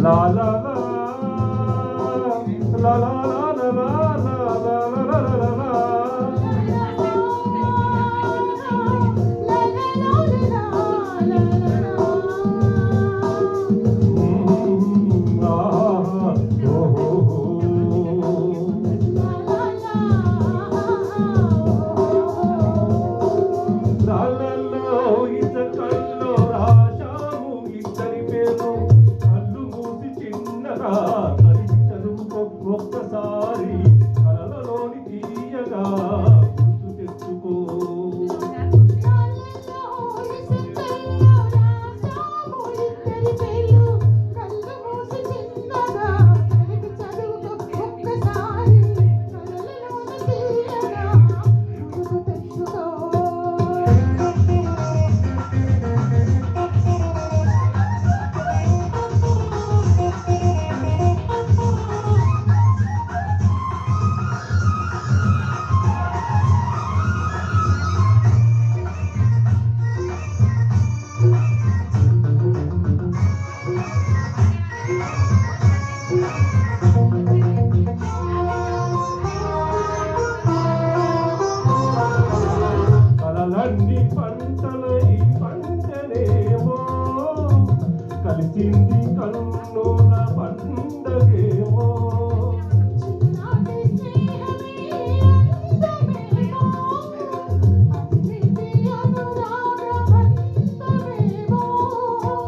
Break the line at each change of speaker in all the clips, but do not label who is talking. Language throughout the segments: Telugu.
La la la la la la la la la la. ఒక్కసారి కలలలోని తీయగా గుర్తు తెచ్చుకో. కలలన్నీ పంటలై పంటనేమో కలిసింది కన్నుల పండగేమో.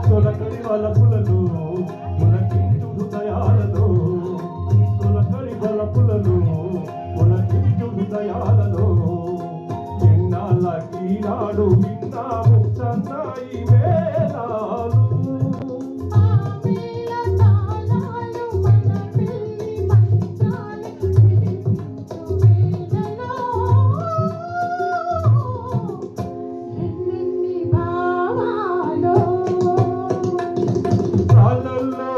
తొలకరి వలపులలో మునకించు హృదయాలలో, తొలకరి వలపులలో మునకించు హృదయాలలో ఎన్నాళ్ళకీనాడు విన్నాము సన్నాయి మేళాలు. కాళ్ళల్లో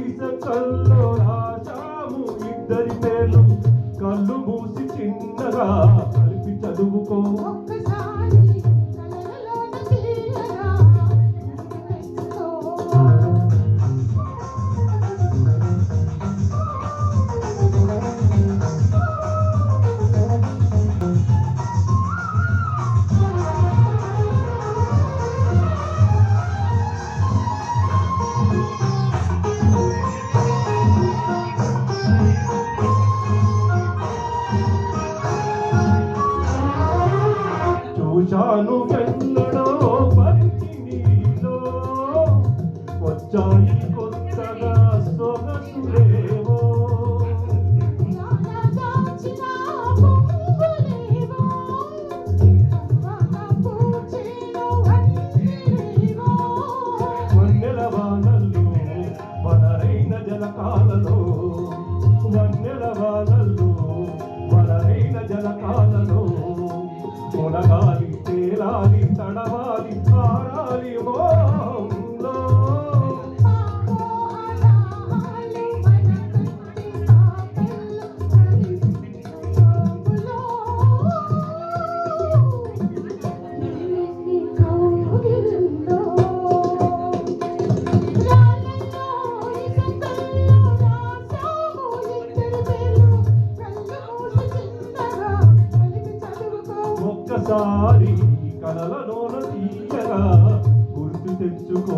ఇసకల్లో రాశాము ఇద్దరి పేర్లు, కళ్ళు మూసి చిన్నగా కలిపి చదువుకో. చూశాను ఎన్నడో పరిచినీలో వచ్చాయి కొత్తగా సొగసులేవో. వన్నెల వానల్లో వనరైన జలకాలలో, వన్నెల వానల్లో వనరైన జలకాలలో కొనగాలి తేలాలి తడవాలి ఆరాలి మోహంలో. ఒక్కసారి కలలలోన తీయగా గుర్తు తెచ్చుకో.